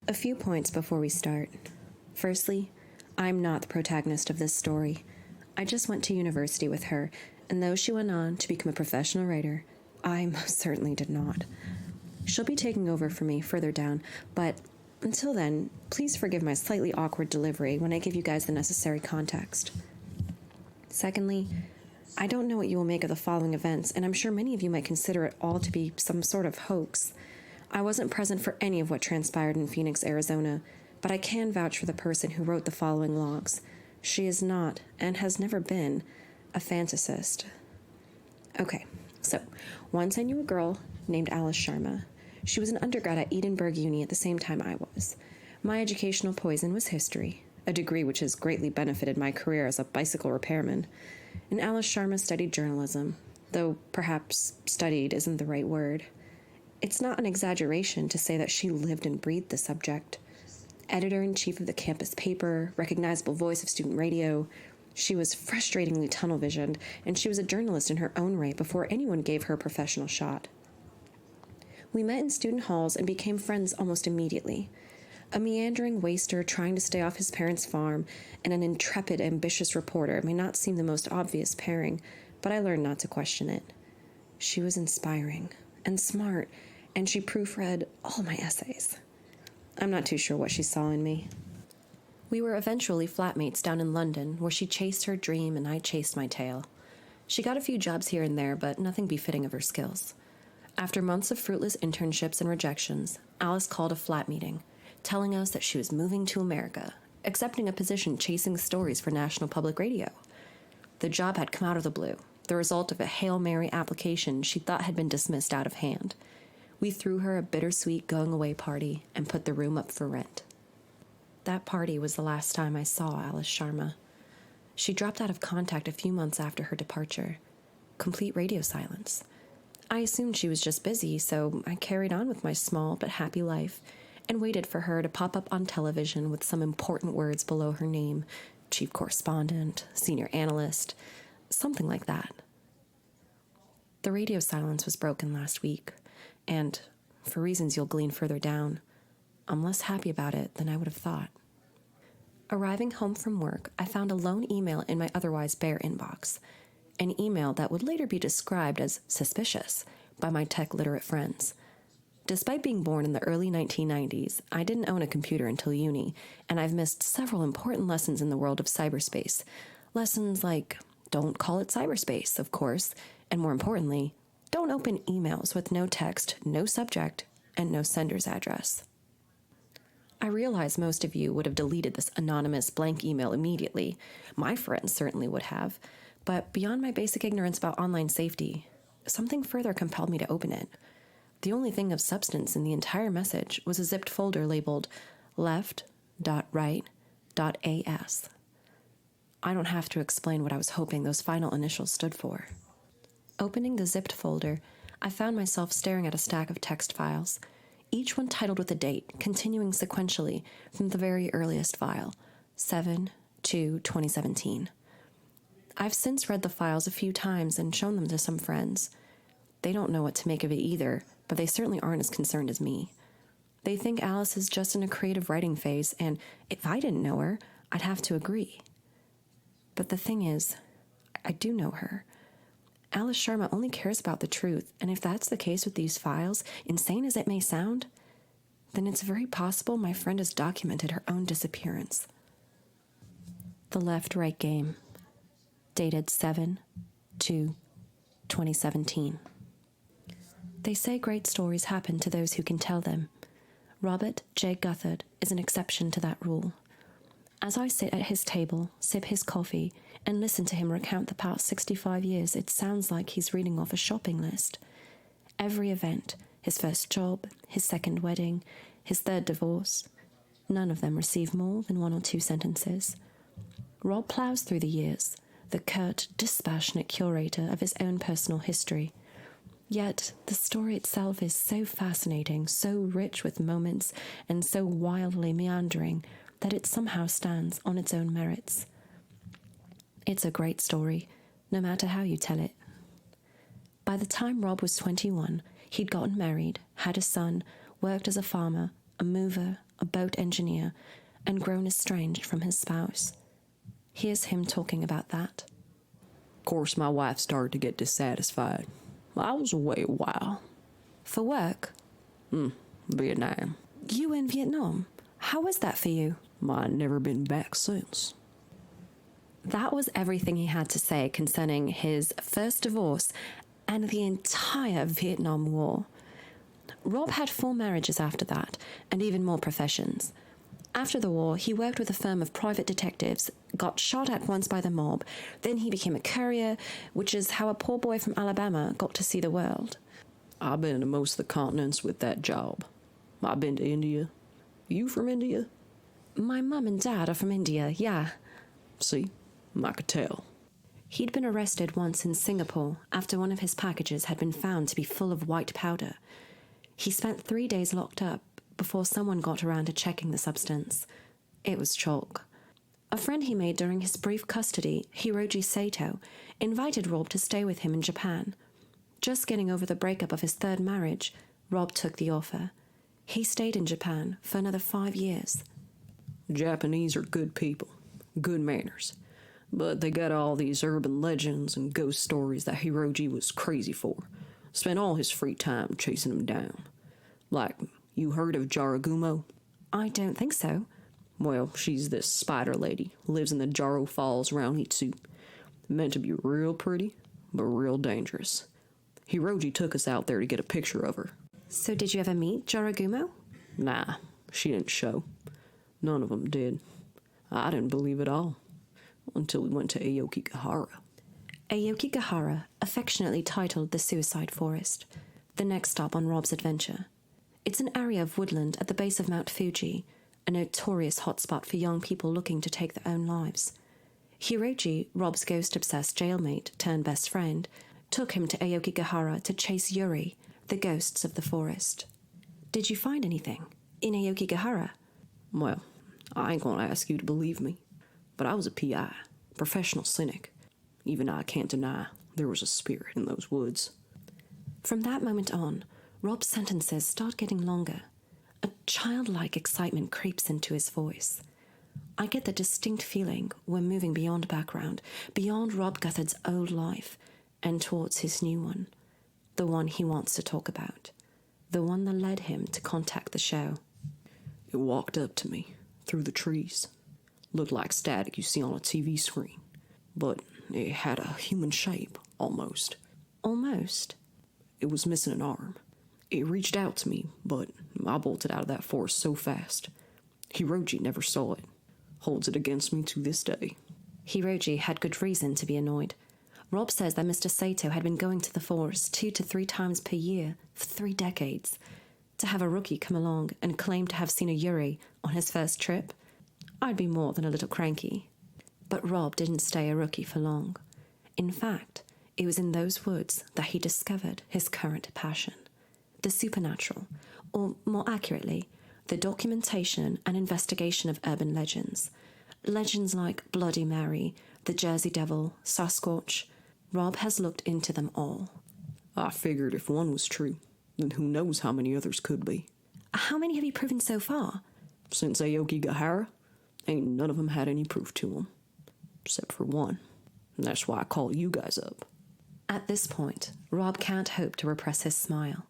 A few points before we start. Firstly, I'm not the protagonist of this story. I just went to university with her, and though she went on to become a professional writer, I most certainly did not. She'll be taking over for me further down, but until then, please forgive my slightly awkward delivery when I give you guys the necessary context. Secondly, I don't know what you will make of the following events, and I'm sure many of you might consider it all to be some sort of hoax. I wasn't present for any of what transpired in Phoenix, Arizona, but I can vouch for the person who wrote the following logs. She is not, and has never been, a fantasist. Okay, so once I knew a girl named Alice Sharma. She was an undergrad at Edinburgh Uni at the same time I was. My educational poison was history, a degree which has greatly benefited my career as a bicycle repairman. And Alice Sharma studied journalism, though perhaps studied isn't the right word. It's not an exaggeration to say that she lived and breathed the subject. Editor-in-chief of the campus paper, recognizable voice of student radio, she was frustratingly tunnel-visioned, and she was a journalist in her own right before anyone gave her a professional shot. We met in student halls and became friends almost immediately. A meandering waster trying to stay off his parents' farm and an intrepid, ambitious reporter may not seem the most obvious pairing, but I learned not to question it. She was inspiring and smart, and she proofread all my essays. I'm not too sure what she saw in me. We were eventually flatmates down in London, where she chased her dream and I chased my tail. She got a few jobs here and there, but nothing befitting of her skills. After months of fruitless internships and rejections, Alice called a flat meeting, telling us that she was moving to America, accepting a position chasing stories for National Public Radio. The job had come out of the blue, the result of a Hail Mary application she thought had been dismissed out of hand. We threw her a bittersweet going-away party and put the room up for rent. That party was the last time I saw Alice Sharma. She dropped out of contact a few months after her departure. Complete radio silence. I assumed she was just busy, so I carried on with my small but happy life and waited for her to pop up on television with some important words below her name, chief correspondent, senior analyst, something like that. The radio silence was broken last week, and, for reasons you'll glean further down, I'm less happy about it than I would have thought. Arriving home from work, I found a lone email in my otherwise bare inbox, an email that would later be described as suspicious by my tech-literate friends. Despite being born in the early 1990s, I didn't own a computer until uni, and I've missed several important lessons in the world of cyberspace. Lessons like, don't call it cyberspace, of course, and more importantly, don't open emails with no text, no subject, and no sender's address. I realize most of you would have deleted this anonymous blank email immediately. My friends certainly would have. But beyond my basic ignorance about online safety, something further compelled me to open it. The only thing of substance in the entire message was a zipped folder labeled left.right.as. I don't have to explain what I was hoping those final initials stood for. Opening the zipped folder, I found myself staring at a stack of text files, each one titled with a date, continuing sequentially from the very earliest file, 7/2/2017. I've since read the files a few times and shown them to some friends. They don't know what to make of it either, but they certainly aren't as concerned as me. They think Alice is just in a creative writing phase, and if I didn't know her, I'd have to agree. But the thing is, I do know her. Alice Sharma only cares about the truth, and if that's the case with these files, insane as it may sound, then it's very possible my friend has documented her own disappearance. The left-right game. Dated 7/2/2017. They say great stories happen to those who can tell them. Robert J. Guthard is an exception to that rule. As I sit at his table, sip his coffee, and listen to him recount the past 65 years, it sounds like he's reading off a shopping list. Every event, his first job, his second wedding, his third divorce, none of them receive more than 1 or 2 sentences. Rob plows through the years, the curt, dispassionate curator of his own personal history. Yet the story itself is so fascinating, so rich with moments, and so wildly meandering that it somehow stands on its own merits. It's a great story, no matter how you tell it. By the time Rob was 21, he'd gotten married, had a son, worked as a farmer, a mover, a boat engineer, and grown estranged from his spouse. Here's him talking about that. Of course, my wife started to get dissatisfied. I was away a while. For work? Vietnam. You in Vietnam? How was that for you? I've never been back since. That was everything he had to say concerning his first divorce and the entire Vietnam War. Rob had 4 marriages after that, and even more professions. After the war, he worked with a firm of private detectives, got shot at once by the mob, then he became a courier, which is how a poor boy from Alabama got to see the world. I've been to most of the continents with that job. I've been to India. You from India? My mum and dad are from India, yeah. See, I could tell. He'd been arrested once in Singapore after one of his packages had been found to be full of white powder. He spent 3 days locked up before someone got around to checking the substance. It was chalk. A friend he made during his brief custody, Hiroji Sato, invited Rob to stay with him in Japan. Just getting over the breakup of his 3rd marriage, Rob took the offer. He stayed in Japan for another 5 years. Japanese are good people, good manners. But they got all these urban legends and ghost stories that Hiroji was crazy for. Spent all his free time chasing them down. Like, you heard of Jaragumo? I don't think so. Well, she's this spider lady, lives in the Jaro Falls around Hitsu. Meant to be real pretty, but real dangerous. Hiroji took us out there to get a picture of her. So did you ever meet Jaragumo? Nah, she didn't show. None of them did. I didn't believe it all. Until we went to Aokigahara. Aokigahara, affectionately titled the Suicide Forest, the next stop on Rob's adventure. It's an area of woodland at the base of Mount Fuji, a notorious hotspot for young people looking to take their own lives. Hiroji, Rob's ghost-obsessed jailmate turned best friend, took him to Aokigahara to chase Yuri, the ghosts of the forest. Did you find anything in Aokigahara? Well, I ain't gonna ask you to believe me, but I was a PI, professional cynic. Even I can't deny there was a spirit in those woods. From that moment on, Rob's sentences start getting longer. A childlike excitement creeps into his voice. I get the distinct feeling we're moving beyond background, beyond Rob Guthard's old life, and towards his new one. The one he wants to talk about. The one that led him to contact the show. It walked up to me, through the trees. Looked like static you see on a TV screen. But it had a human shape, almost. Almost? It was missing an arm. It reached out to me, but I bolted out of that forest so fast. Hiroji never saw it. Holds it against me to this day. Hiroji had good reason to be annoyed. Rob says that Mr. Sato had been going to the forest 2 to 3 times per year for 3 decades. To have a rookie come along and claim to have seen a Yuri on his first trip, I'd be more than a little cranky. But Rob didn't stay a rookie for long. In fact, it was in those woods that he discovered his current passion. The supernatural, or more accurately, the documentation and investigation of urban legends. Legends like Bloody Mary, the Jersey Devil, Sasquatch. Rob has looked into them all. I figured if one was true, then who knows how many others could be. How many have you proven so far? Since Aokigahara, ain't none of them had any proof to them. Except for one. And that's why I called you guys up. At this point, Rob can't hope to repress his smile.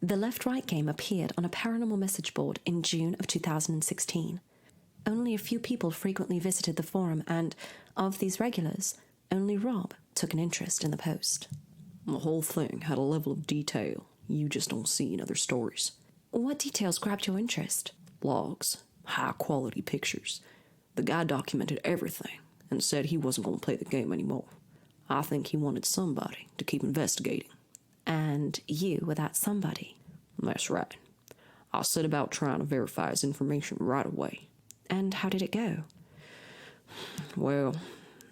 The Left-Right game appeared on a paranormal message board in June of 2016. Only a few people frequently visited the forum, and of these regulars, only Rob took an interest in the post. The whole thing had a level of detail you just don't see in other stories. What details grabbed your interest? Logs, high-quality pictures. The guy documented everything and said he wasn't going to play the game anymore. I think he wanted somebody to keep investigating. And you were that somebody? That's right. I set about trying to verify his information right away. And how did it go? Well,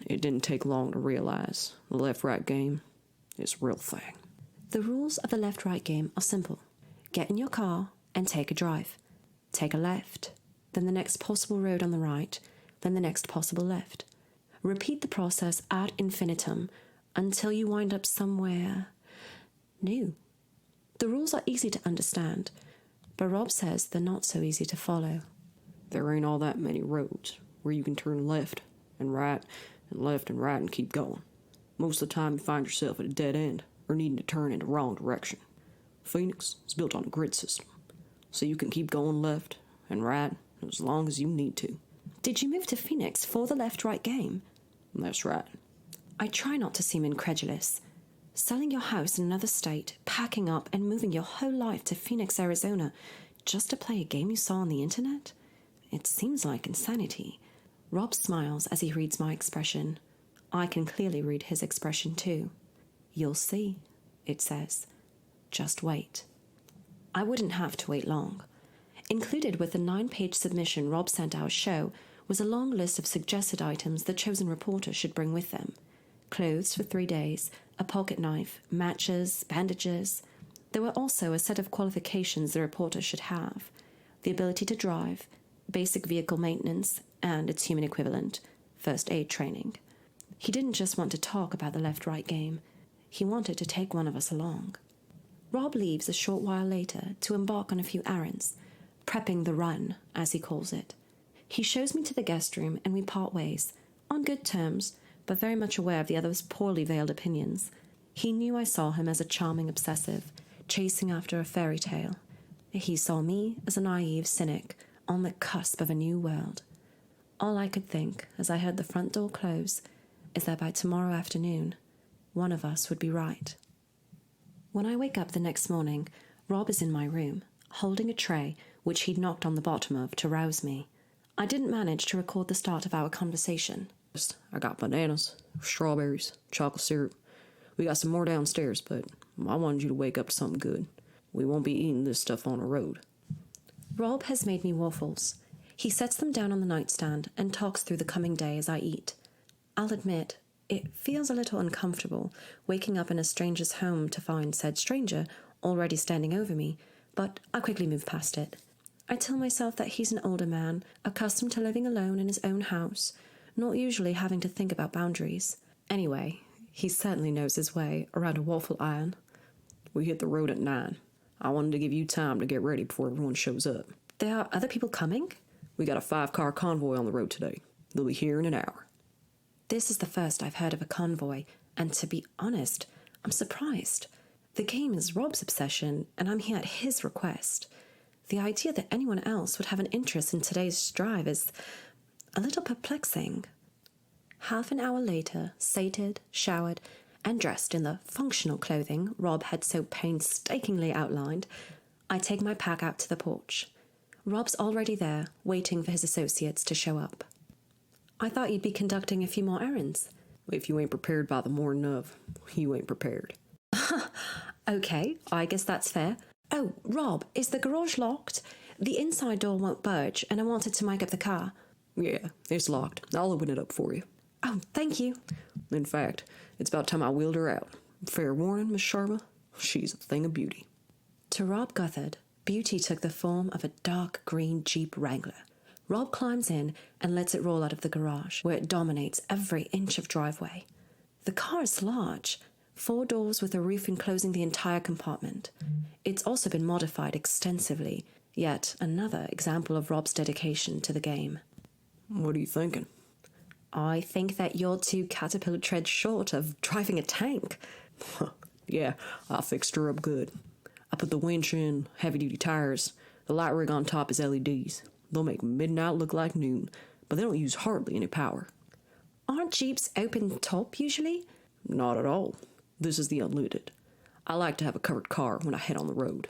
it didn't take long to realize the left-right game is a real thing. The rules of the left-right game are simple. Get in your car and take a drive. Take a left, then the next possible road on the right, then the next possible left. Repeat the process ad infinitum until you wind up somewhere new. The rules are easy to understand, but Rob says they're not so easy to follow. There ain't all that many roads where you can turn left and right and keep going. Most of the time you find yourself at a dead end or needing to turn in the wrong direction. Phoenix is built on a grid system, so you can keep going left and right as long as you need to. Did you move to Phoenix for the left-right game? That's right. I try not to seem incredulous. Selling your house in another state, packing up, and moving your whole life to Phoenix, Arizona, just to play a game you saw on the internet? It seems like insanity. Rob smiles as he reads my expression. I can clearly read his expression too. You'll see, it says. Just wait. I wouldn't have to wait long. Included with the 9-page submission Rob sent our show was a long list of suggested items the chosen reporter should bring with them. Clothes for 3 days, a pocket knife, matches, bandages. There were also a set of qualifications the reporter should have: the ability to drive, basic vehicle maintenance, and its human equivalent, first aid training. He didn't just want to talk about the left-right game. He wanted to take one of us along. Rob leaves a short while later to embark on a few errands, prepping the run, as he calls it. He shows me to the guest room and we part ways, on good terms, but very much aware of the other's poorly veiled opinions. He knew I saw him as a charming obsessive, chasing after a fairy tale. He saw me as a naive cynic, on the cusp of a new world. All I could think, as I heard the front door close, is that by tomorrow afternoon, one of us would be right. When I wake up the next morning, Rob is in my room, holding a tray which he'd knocked on the bottom of to rouse me. I didn't manage to record the start of our conversation. I got bananas, strawberries, chocolate syrup. We got some more downstairs, but I wanted you to wake up to something good. We won't be eating this stuff on the road. Rob has made me waffles. He sets them down on the nightstand and talks through the coming day as I eat. I'll admit, it feels a little uncomfortable waking up in a stranger's home to find said stranger already standing over me, but I quickly move past it. I tell myself that he's an older man, accustomed to living alone in his own house, not usually having to think about boundaries. Anyway, he certainly knows his way around a waffle iron. We hit the road at 9. I wanted to give you time to get ready before everyone shows up. There are other people coming? We got a 5-car convoy on the road today. They'll be here in an hour. This is the first I've heard of a convoy, and to be honest, I'm surprised. The game is Rob's obsession, and I'm here at his request. The idea that anyone else would have an interest in today's drive is a little perplexing. Half an hour later, sated, showered, and dressed in the functional clothing Rob had so painstakingly outlined, I take my pack out to the porch. Rob's already there, waiting for his associates to show up. I thought you'd be conducting a few more errands. If you ain't prepared by the morning of, you ain't prepared. Okay, I guess that's fair. Oh, Rob, is the garage locked? The inside door won't budge, and I wanted to mic up the car. Yeah, it's locked. I'll open it up for you. Oh, thank you. In fact, it's about time I wheeled her out. Fair warning, Miss Sharma, she's a thing of beauty. To Rob Guthard, beauty took the form of a dark green Jeep Wrangler. Rob climbs in and lets it roll out of the garage, where it dominates every inch of driveway. The car is large, 4 doors with a roof enclosing the entire compartment. It's also been modified extensively, yet another example of Rob's dedication to the game. What are you thinking? I think that you're 2 caterpillar treads short of driving a tank. Yeah, I fixed her up good. I put the winch in, heavy-duty tires. The light rig on top is LEDs. They'll make midnight look like noon, but they don't use hardly any power. Aren't Jeeps open top usually? Not at all. This is the unlimited. I like to have a covered car when I head on the road.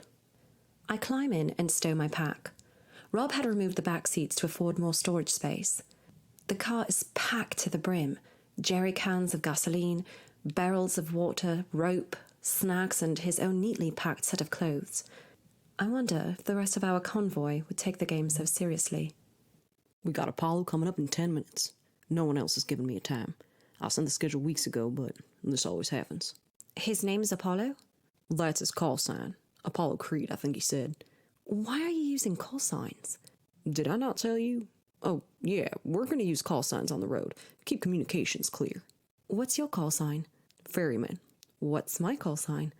I climb in and stow my pack. Rob had removed the back seats to afford more storage space. The car is packed to the brim. Jerry cans of gasoline, barrels of water, rope, snacks, and his own neatly packed set of clothes. I wonder if the rest of our convoy would take the game so seriously. We got Apollo coming up in 10 minutes. No one else has given me a time. I sent the schedule weeks ago, but this always happens. His name's Apollo? That's his call sign. Apollo Creed, I think he said. Why are you using call signs? Did I not tell you? Oh, yeah, we're going to use call signs on the road. Keep communications clear. What's your call sign? Ferryman. What's my call sign?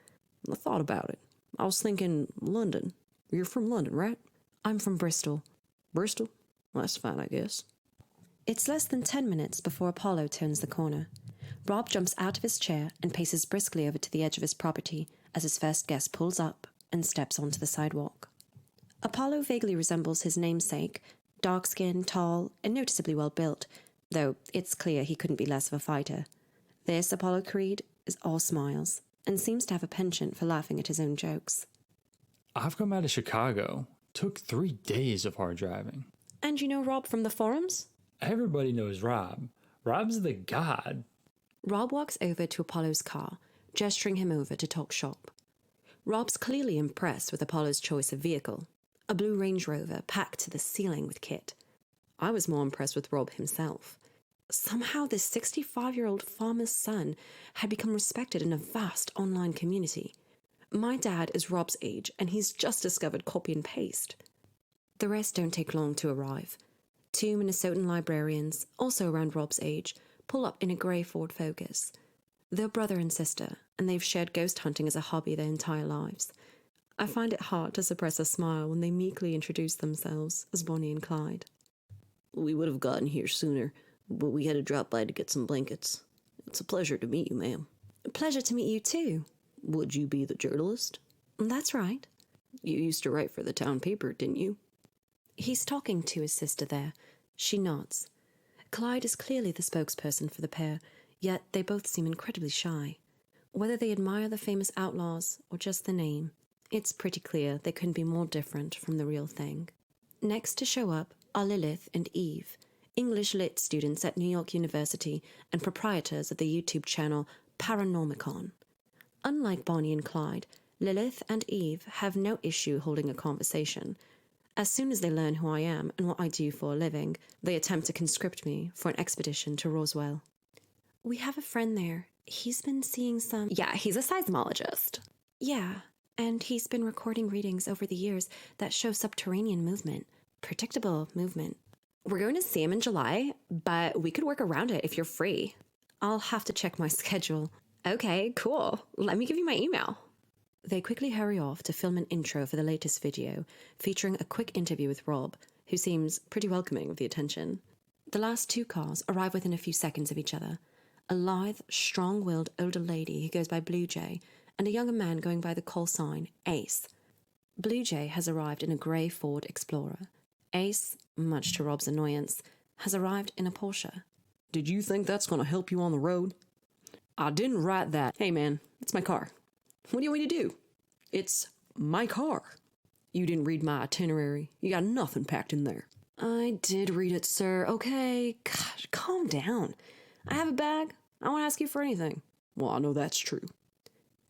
I thought about it. I was thinking London. You're from London, right? I'm from Bristol. Bristol? That's fine, I guess. It's less than 10 minutes before Apollo turns the corner. Rob jumps out of his chair and paces briskly over to the edge of his property as his first guest pulls up and steps onto the sidewalk. Apollo vaguely resembles his namesake, dark-skinned, tall, and noticeably well-built, though it's clear he couldn't be less of a fighter. This Apollo Creed is all smiles and seems to have a penchant for laughing at his own jokes. I've come out of Chicago. Took 3 days of hard driving. And you know Rob from the forums? Everybody knows Rob. Rob's the god. Rob walks over to Apollo's car, gesturing him over to talk shop. Rob's clearly impressed with Apollo's choice of vehicle, a blue Range Rover packed to the ceiling with kit. I was more impressed with Rob himself. Somehow this 65-year-old farmer's son had become respected in a vast online community. My dad is Rob's age, and he's just discovered copy and paste. The rest don't take long to arrive. 2 Minnesotan librarians, also around Rob's age, pull up in a grey Ford Focus. They're brother and sister, and they've shared ghost hunting as a hobby their entire lives. I find it hard to suppress a smile when they meekly introduce themselves as Bonnie and Clyde. We would have gotten here sooner, but we had to drop by to get some blankets. It's a pleasure to meet you, ma'am. A pleasure to meet you too. Would you be the journalist? That's right. You used to write for the town paper, didn't you? He's talking to his sister there. She nods. Clyde is clearly the spokesperson for the pair, yet they both seem incredibly shy. Whether they admire the famous outlaws or just the name, it's pretty clear they couldn't be more different from the real thing. Next to show up are Lilith and Eve, English Lit students at New York University and proprietors of the YouTube channel Paranormicon. Unlike Bonnie and Clyde, Lilith and Eve have no issue holding a conversation. As soon as they learn who I am and what I do for a living, they attempt to conscript me for an expedition to Roswell. We have a friend there. He's been seeing some... Yeah, he's a seismologist. Yeah, and he's been recording readings over the years that show subterranean movement. Predictable movement. We're going to see him in July, but we could work around it if you're free. I'll have to check my schedule. Okay, cool. Let me give you my email. They quickly hurry off to film an intro for the latest video, featuring a quick interview with Rob, who seems pretty welcoming of the attention. The last 2 cars arrive within a few seconds of each other. A lithe, strong-willed older lady who goes by Blue Jay, and a younger man going by the call sign Ace. Blue Jay has arrived in a grey Ford Explorer. Ace, much to Rob's annoyance, has arrived in a Porsche. Did you think that's going to help you on the road? I didn't write that. Hey, man, it's my car. What do you want me to do? It's my car. You didn't read my itinerary. You got nothing packed in there. I did read it, sir. Okay, gosh, calm down. I have a bag. I won't ask you for anything. Well, I know that's true.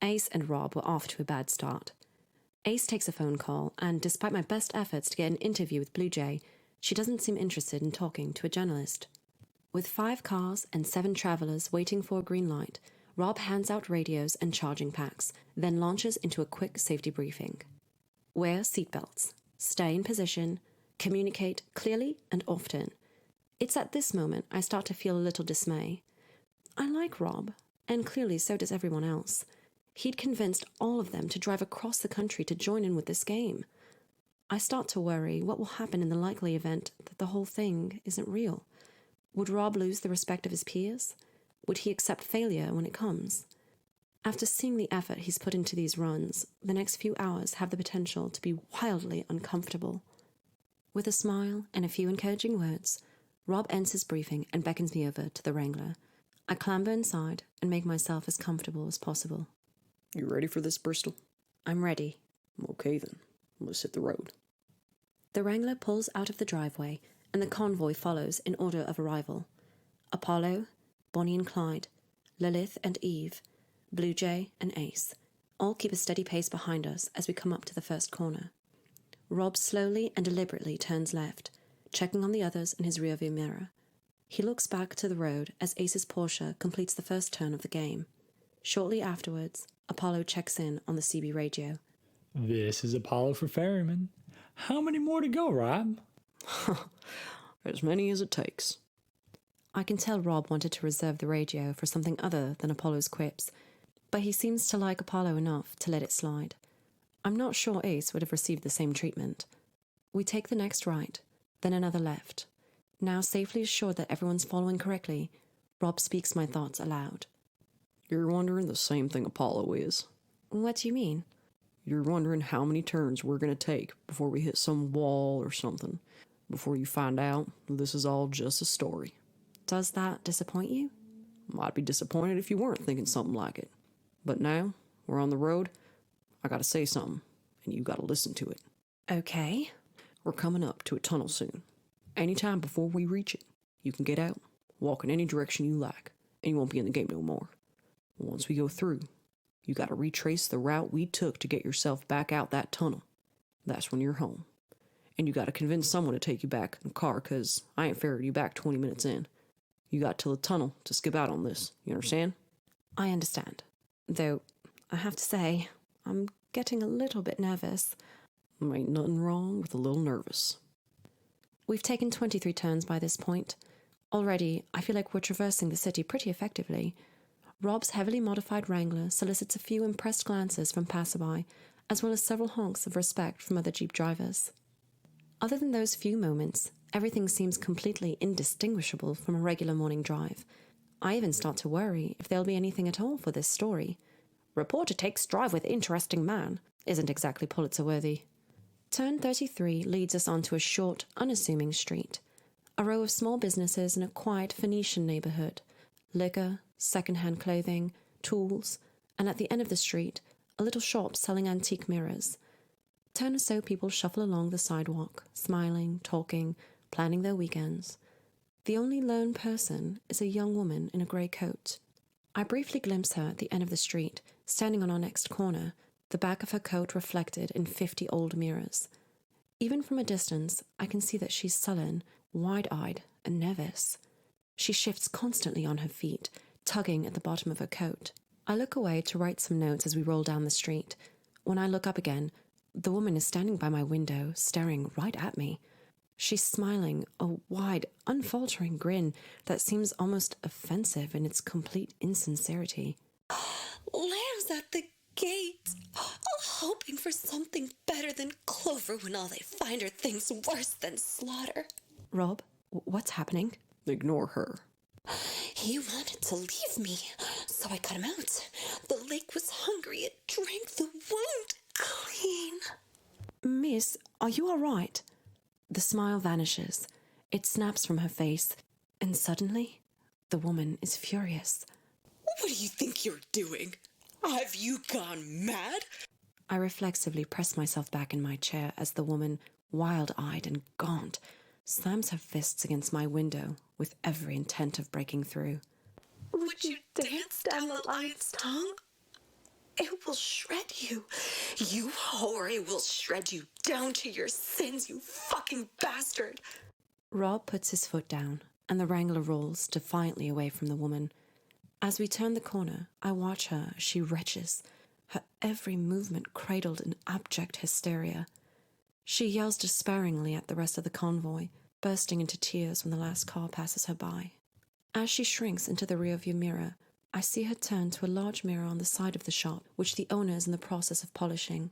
Ace and Rob were off to a bad start. Ace takes a phone call, and despite my best efforts to get an interview with Blue Jay, she doesn't seem interested in talking to a journalist. With 5 cars and 7 travelers waiting for a green light, Rob hands out radios and charging packs, then launches into a quick safety briefing. Wear seatbelts, stay in position, communicate clearly and often. It's at this moment I start to feel a little dismay. I like Rob, and clearly so does everyone else. He'd convinced all of them to drive across the country to join in with this game. I start to worry what will happen in the likely event that the whole thing isn't real. Would Rob lose the respect of his peers? Would he accept failure when it comes? After seeing the effort he's put into these runs, the next few hours have the potential to be wildly uncomfortable. With a smile and a few encouraging words, Rob ends his briefing and beckons me over to the Wrangler. I clamber inside and make myself as comfortable as possible. You ready for this, Bristol? I'm ready. Okay, then. Let's hit the road. The Wrangler pulls out of the driveway, and the convoy follows in order of arrival. Apollo, Bonnie and Clyde, Lilith and Eve, Blue Jay and Ace all keep a steady pace behind us as we come up to the first corner. Rob slowly and deliberately turns left, checking on the others in his rearview mirror. He looks back to the road as Ace's Porsche completes the first turn of the game. Shortly afterwards, Apollo checks in on the CB radio. This is Apollo for Ferryman. How many more to go, Rob? As many as it takes. I can tell Rob wanted to reserve the radio for something other than Apollo's quips, but he seems to like Apollo enough to let it slide. I'm not sure Ace would have received the same treatment. We take the next right, then another left. Now safely assured that everyone's following correctly, Rob speaks my thoughts aloud. You're wondering the same thing Apollo is. What do you mean? You're wondering how many turns we're going to take before we hit some wall or something, before you find out this is all just a story. Does that disappoint you? I'd be disappointed if you weren't thinking something like it. But now, we're on the road, I gotta say something, and you gotta listen to it. Okay. We're coming up to a tunnel soon. Anytime before we reach it, you can get out, walk in any direction you like, and you won't be in the game no more. Once we go through, you gotta retrace the route we took to get yourself back out that tunnel. That's when you're home. And you gotta convince someone to take you back in the car, 'cause I ain't ferried you back 20 minutes in. You got till the tunnel to skip out on this, you understand? I understand. Though, I have to say, I'm getting a little bit nervous. There ain't nothing wrong with a little nervous. We've taken 23 turns by this point. Already, I feel like we're traversing the city pretty effectively. Rob's heavily modified Wrangler solicits a few impressed glances from passerby, as well as several honks of respect from other Jeep drivers. Other than those few moments, everything seems completely indistinguishable from a regular morning drive. I even start to worry if there'll be anything at all for this story. Reporter takes drive with interesting man isn't exactly Pulitzer-worthy. Turn 33 leads us onto a short, unassuming street. A row of small businesses in a quiet Phoenician neighborhood. Liquor, second-hand clothing, tools, and at the end of the street, a little shop selling antique mirrors. 10 or so people shuffle along the sidewalk, smiling, talking, planning their weekends. The only lone person is a young woman in a grey coat. I briefly glimpse her at the end of the street, standing on our next corner, the back of her coat reflected in 50 old mirrors. Even from a distance, I can see that she's sullen, wide-eyed, and nervous. She shifts constantly on her feet, tugging at the bottom of her coat. I look away to write some notes as we roll down the street. When I look up again, the woman is standing by my window, staring right at me. She's smiling, a wide, unfaltering grin that seems almost offensive in its complete insincerity. Lamb's at the gate, hoping for something better than clover when all they find are things worse than slaughter. Rob, what's happening? Ignore her. He wanted to leave me, so I cut him out. The lake was hungry. It drank the wound clean. Miss, are you all right? The smile vanishes. It snaps from her face, and suddenly, the woman is furious. What do you think you're doing? Have you gone mad? I reflexively press myself back in my chair as the woman, wild-eyed and gaunt, slams her fists against my window with every intent of breaking through. Would you dance down the lion's tongue? It will shred you. You whore, it will shred you down to your sins, you fucking bastard. Rob puts his foot down, and the Wrangler rolls defiantly away from the woman. As we turn the corner, I watch her as she retches, her every movement cradled in abject hysteria. She yells despairingly at the rest of the convoy, bursting into tears when the last car passes her by. As she shrinks into the rearview mirror, I see her turn to a large mirror on the side of the shop, which the owner is in the process of polishing.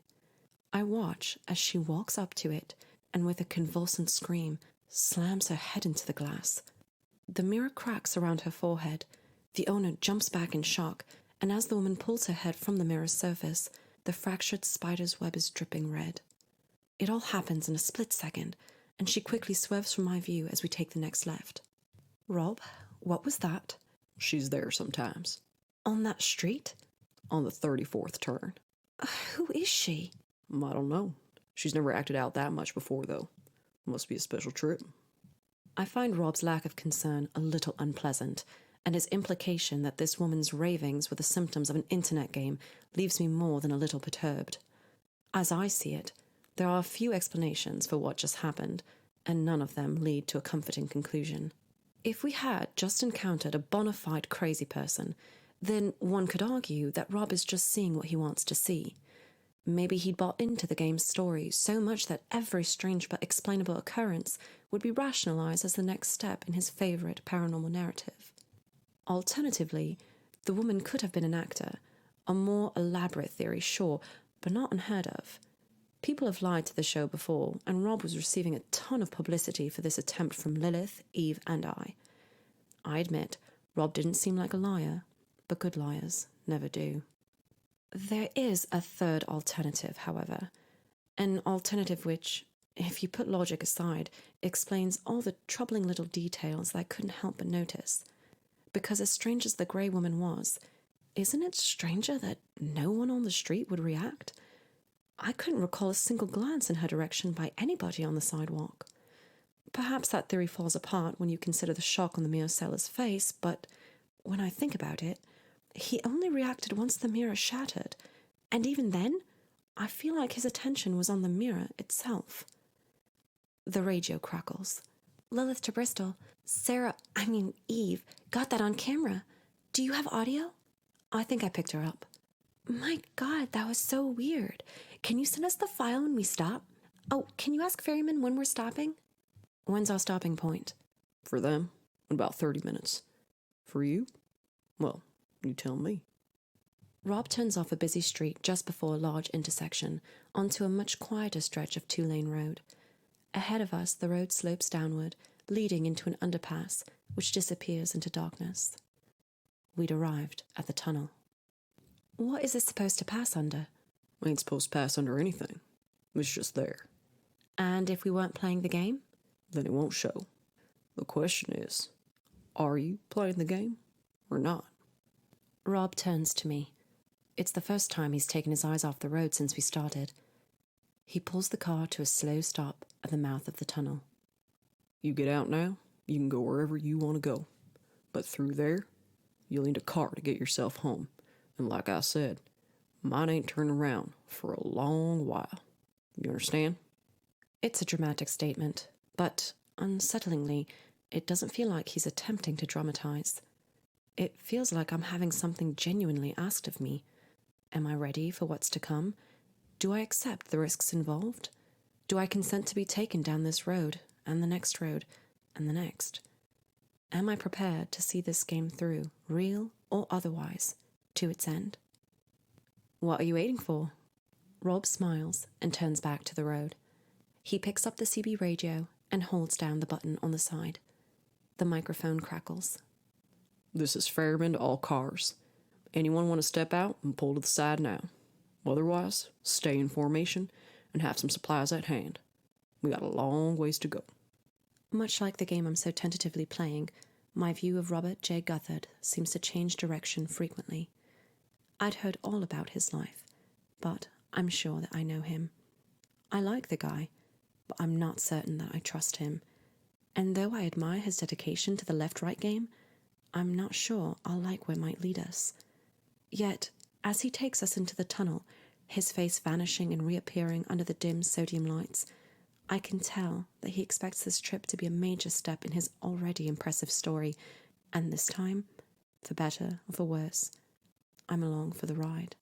I watch as she walks up to it and, with a convulsant scream, slams her head into the glass. The mirror cracks around her forehead. The owner jumps back in shock, and as the woman pulls her head from the mirror's surface, the fractured spider's web is dripping red. It all happens in a split second, and she quickly swerves from my view as we take the next left. Rob, what was that? She's there sometimes. On that street? On the 34th turn. Who is she? I don't know. She's never acted out that much before, though. Must be a special trip. I find Rob's lack of concern a little unpleasant, and his implication that this woman's ravings were the symptoms of an internet game leaves me more than a little perturbed. As I see it, there are a few explanations for what just happened, and none of them lead to a comforting conclusion. If we had just encountered a bona fide crazy person, then one could argue that Rob is just seeing what he wants to see. Maybe he'd bought into the game's story so much that every strange but explainable occurrence would be rationalized as the next step in his favorite paranormal narrative. Alternatively, the woman could have been an actor, a more elaborate theory, sure, but not unheard of. People have lied to the show before, and Rob was receiving a ton of publicity for this attempt from Lilith, Eve, and I. I admit, Rob didn't seem like a liar, but good liars never do. There is a third alternative, however. An alternative which, if you put logic aside, explains all the troubling little details that I couldn't help but notice. Because as strange as the grey woman was, isn't it stranger that no one on the street would react? I couldn't recall a single glance in her direction by anybody on the sidewalk. Perhaps that theory falls apart when you consider the shock on the mirror seller's face, but when I think about it, he only reacted once the mirror shattered, and even then, I feel like his attention was on the mirror itself. The radio crackles. Lilith to Bristol. Eve, got that on camera. Do you have audio? I think I picked her up. My God, that was so weird. Can you send us the file when we stop? Oh, can you ask Ferryman when we're stopping? When's our stopping point? For them, in about 30 minutes. For you? Well, you tell me. Rob turns off a busy street just before a large intersection onto a much quieter stretch of two-lane road. Ahead of us, the road slopes downward, leading into an underpass, which disappears into darkness. We'd arrived at the tunnel. What is this supposed to pass under? Ain't supposed to pass under anything. It's just there. And if we weren't playing the game? Then it won't show. The question is, are you playing the game or not? Rob turns to me. It's the first time he's taken his eyes off the road since we started. He pulls the car to a slow stop at the mouth of the tunnel. You get out now, you can go wherever you want to go. But through there, you'll need a car to get yourself home. And like I said, mine ain't turning around for a long while. You understand? It's a dramatic statement, but unsettlingly, it doesn't feel like he's attempting to dramatize. It feels like I'm having something genuinely asked of me. Am I ready for what's to come? Do I accept the risks involved? Do I consent to be taken down this road, and the next road, and the next? Am I prepared to see this game through, real or otherwise, to its end? What are you waiting for? Rob smiles and turns back to the road. He picks up the CB radio and holds down the button on the side. The microphone crackles. This is Fairman to all cars. Anyone want to step out and pull to the side now? Otherwise, stay in formation and have some supplies at hand. We got a long ways to go. Much like the game I'm so tentatively playing, my view of Robert J. Guthard seems to change direction frequently. I'd heard all about his life, but I'm sure that I know him. I like the guy, but I'm not certain that I trust him. And though I admire his dedication to the left-right game, I'm not sure I'll like where it might lead us. Yet, as he takes us into the tunnel, his face vanishing and reappearing under the dim sodium lights, I can tell that he expects this trip to be a major step in his already impressive story, and this time, for better or for worse, I'm along for the ride.